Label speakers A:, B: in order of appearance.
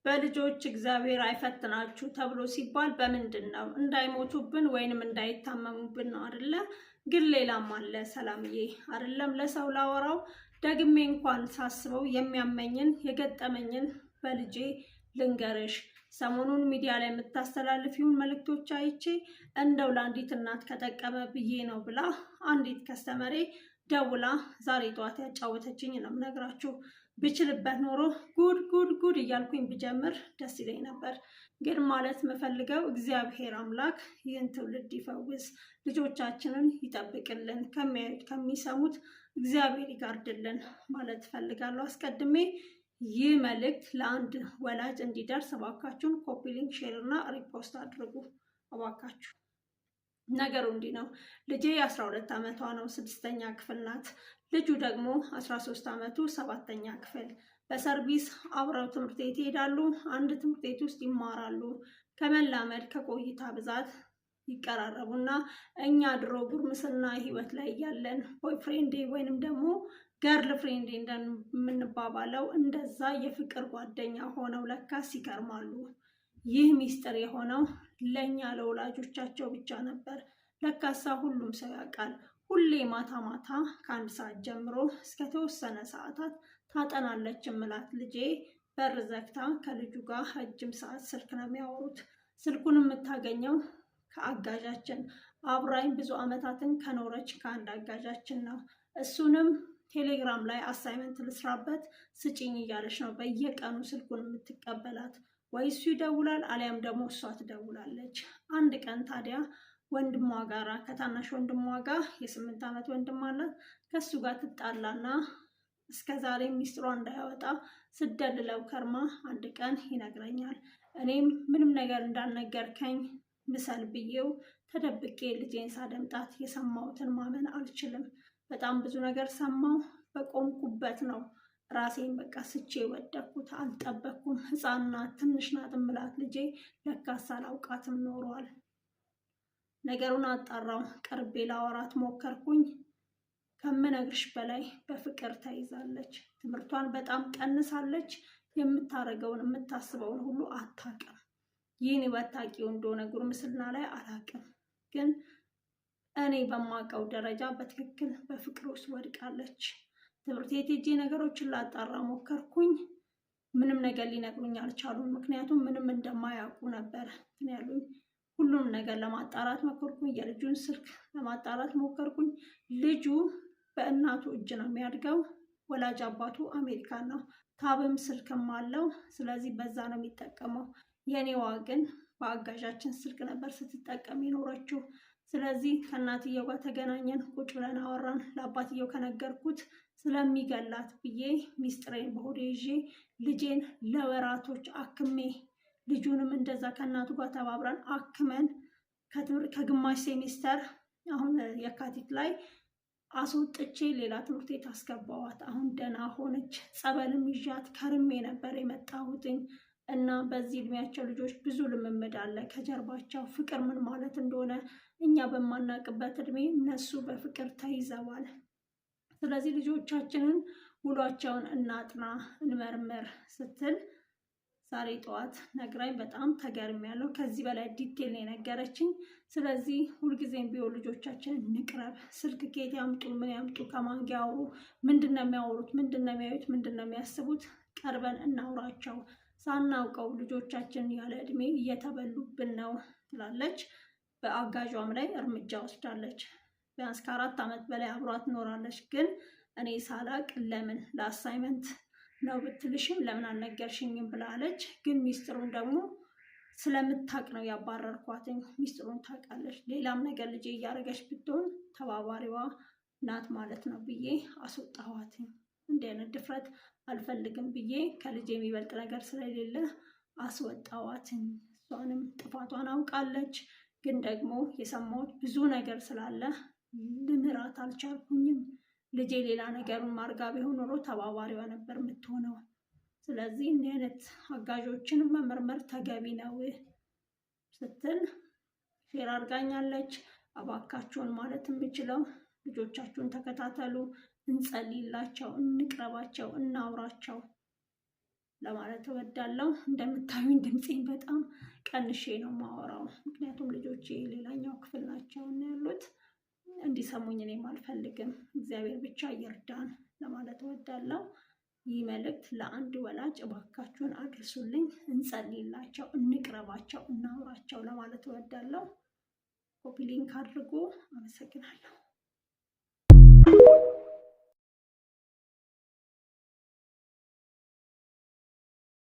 A: በልጆች እግዚአብሔር አይፈትናችሁ ተብሎ ሲባል በምንድን ነው? እንዳይሞቱብን ወይንም እንዳይታመሙብን ነው አይደለ? ግን ሌላም አለ ሰላምዬ። አይደለም ለሰው ላወራው ደግሜ እንኳን ሳስበው የሚያመኝን የገጠመኝን በልጄ ልንገርሽ። ሰሞኑን ሚዲያ ላይ የምታስተላልፊውን መልእክቶች አይቼ እንደው ለአንዲት እናት ከጠቀመ ብዬ ነው ብላ አንዲት ከስተመሬ ደውላ ዛሬ ጠዋት ያጫወተችኝ ነው የምነግራችሁ። ብችልበት ኖሮ ጉድ ጉድ ጉድ እያልኩኝ ብጀምር ደስ ይለኝ ነበር። ግን ማለት የምፈልገው እግዚአብሔር አምላክ ይህን ትውልድ ይፈውስ፣ ልጆቻችንን ይጠብቅልን፣ ከሚያዩት ከሚሰሙት እግዚአብሔር ይጋርድልን ማለት እፈልጋለሁ። አስቀድሜ ይህ መልእክት ለአንድ ወላጅ እንዲደርስ እባካችሁን ኮፒ ሊንክ፣ ሼር እና ሪፖስት አድርጉ እባካችሁ። ነገሩ እንዲህ ነው። ልጄ 12 ዓመቷ ነው፣ 6ኛ ክፍል ናት። ልጁ ደግሞ 13 ዓመቱ 7ኛ ክፍል። በሰርቪስ አብረው ትምህርት ቤት ይሄዳሉ። አንድ ትምህርት ቤት ውስጥ ይማራሉ። ከመላመድ ከቆይታ ብዛት ይቀራረቡና እኛ ድሮ ጉርምስና ህይወት ላይ እያለን ቦይፍሬንዴ ወይንም ደግሞ ገርል ፍሬንዴ እንደምንባባለው እንደዛ የፍቅር ጓደኛ ሆነው ለካስ ይከርማሉ። ይህ ሚስጥር የሆነው ለኛ ለወላጆቻቸው ብቻ ነበር። ለካሳ ሁሉም ሰው ያውቃል። ሁሌ ማታ ማታ ከ1 ሰዓት ጀምሮ እስከ ተወሰነ ሰዓታት ታጠናለች እምላት ልጄ በር ዘግታ ከልጁ ጋር ረጅም ሰዓት ስልክ ነው የሚያወሩት። ስልኩን የምታገኘው ከአጋዣችን አብራኝ ብዙ ዓመታትን ከኖረች ከአንድ አጋዣችን ነው። እሱንም ቴሌግራም ላይ አሳይመንት ልስራበት ስጪኝ እያለች ነው በየቀኑ ስልኩን የምትቀበላት። ወይ እሱ ይደውላል አሊያም ደግሞ እሷ ትደውላለች። አንድ ቀን ታዲያ ወንድሟ ጋራ ከታናሽ ወንድሟ ጋር የ8 ዓመት ወንድም አላት። ከሱ ጋር ትጣላና እስከ ዛሬ ሚስጥሯ እንዳያወጣ ስደልለው ከርማ አንድ ቀን ይነግረኛል። እኔም ምንም ነገር እንዳልነገርከኝ ምሰል ብዬው ተደብቄ ልጄን ሳደምጣት የሰማሁትን ማመን አልችልም። በጣም ብዙ ነገር ሰማሁ። በቆምኩበት ነው ራሴን በቃ ስቼ ወደኩት። አልጠበቅኩም። ሕፃን ናት፣ ትንሽ ናት እምላት ልጄ ለካስ አላውቃትም ኖሯል። ነገሩን አጣራው። ቀርቤ ላወራት ሞከርኩኝ። ከምነግርሽ በላይ በፍቅር ተይዛለች። ትምህርቷን በጣም ቀንሳለች። የምታረገውን የምታስበውን ሁሉ አታውቅም። ይህን ወታቂው እንደሆነ ጉርምስና ላይ አላውቅም፣ ግን እኔ በማውቀው ደረጃ በትክክል በፍቅር ውስጥ ወድቃለች። ትምህርት ቤት ሄጄ ነገሮችን ላጣራ ሞከርኩኝ። ምንም ነገር ሊነግሩኝ አልቻሉም። ምክንያቱም ምንም እንደማያውቁ ነበር ያሉኝ። ሁሉም ነገር ለማጣራት ሞከርኩኝ። የልጁን ስልክ ለማጣራት ሞከርኩኝ። ልጁ በእናቱ እጅ ነው የሚያድገው። ወላጅ አባቱ አሜሪካን ነው። ታብም ስልክም አለው። ስለዚህ በዛ ነው የሚጠቀመው። የኔዋ ግን በአጋዣችን ስልክ ነበር ስትጠቀም የኖረችው። ስለዚህ ከእናትየው ጋር ተገናኘን፣ ቁጭ ብለን አወራን። ለአባትየው ከነገርኩት ስለሚገላት ብዬ ሚስጥሬን በሆዴ ይዤ ልጄን ለወራቶች አክሜ ልጁንም እንደዛ ከእናቱ ጋር ተባብረን አክመን ከግማሽ ሴሚስተር አሁን የካቲት ላይ አስወጥቼ ሌላ ትምህርት ቤት አስገባዋት። አሁን ደህና ሆነች። ጸበልም ይዣት ከርሜ ነበር የመጣሁትኝ እና በዚህ እድሜያቸው ልጆች ብዙ ልምምድ አለ ከጀርባቸው። ፍቅር ምን ማለት እንደሆነ እኛ በማናውቅበት እድሜ እነሱ በፍቅር ተይዘዋል። ስለዚህ ልጆቻችንን ውሏቸውን እናጥና እንመርምር ስትል ዛሬ ጠዋት ነግራኝ በጣም ተገርሚያለሁ። ከዚህ በላይ ዲቴል ነው የነገረችኝ። ስለዚህ ሁልጊዜም ቢሆን ልጆቻችንን እንቅረብ። ስልክ ከየት ያምጡ፣ ምን ያምጡ፣ ከማን ጋር ያውሩ፣ ምንድን ነው የሚያወሩት፣ ምንድን ነው የሚያዩት፣ ምንድን ነው የሚያስቡት፣ ቀርበን እናውራቸው። ሳናውቀው ልጆቻችን ያለ እድሜ እየተበሉብን ነው ትላለች። በአጋዧም ላይ እርምጃ ወስዳለች። ቢያንስ ከ4 ዓመት በላይ አብሯት ኖራለች። ግን እኔ ሳላቅ ለምን ለአሳይመንት ነው ብትልሽም ለምን አልነገርሽኝም ብላለች። ግን ሚስጥሩን ደግሞ ስለምታቅ ነው ያባረርኳትኝ። ሚስጥሩን ታውቃለች። ሌላም ነገር ልጄ እያደረገች ብትሆን ተባባሪዋ ናት ማለት ነው ብዬ አስወጣኋትኝ። እንዲህ አይነት ድፍረት አልፈልግም ብዬ ከልጄ የሚበልጥ ነገር ስለሌለ አስወጣዋትኝ። እሷንም ጥፋቷን አውቃለች። ግን ደግሞ የሰማሁት ብዙ ነገር ስላለ ልምራት አልቻልኩኝም። ልጄ ሌላ ነገሩን ማርጋ ቢሆን ኖሮ ተባባሪዋ ነበር የምትሆነው። ስለዚህ እንዲህ አይነት አጋዦችን መመርመር ተገቢ ነው ስትል ሼር አድርጋኛለች። እባካችሁን ማለት የምችለው ልጆቻችሁን ተከታተሉ፣ እንጸልይላቸው፣ እንቅረባቸው፣ እናውራቸው። ለማለት እወዳለሁ። እንደምታዩኝ ድምፄን በጣም ቀንሼ ነው የማወራው፣ ምክንያቱም ልጆቼ ሌላኛው ክፍል ናቸው እና ያሉት እንዲሰሙኝ እኔም አልፈልግም። እግዚአብሔር ብቻ ይርዳን ለማለት እወዳለሁ። ይህ መልእክት ለአንድ ወላጅ እባካችሁን አድርሱልኝ፣ እንጸልይላቸው፣ እንቅረባቸው፣ እናውራቸው ለማለት እወዳለሁ። ኮፒ ሊንክ አድርጉ። አመሰግናለሁ።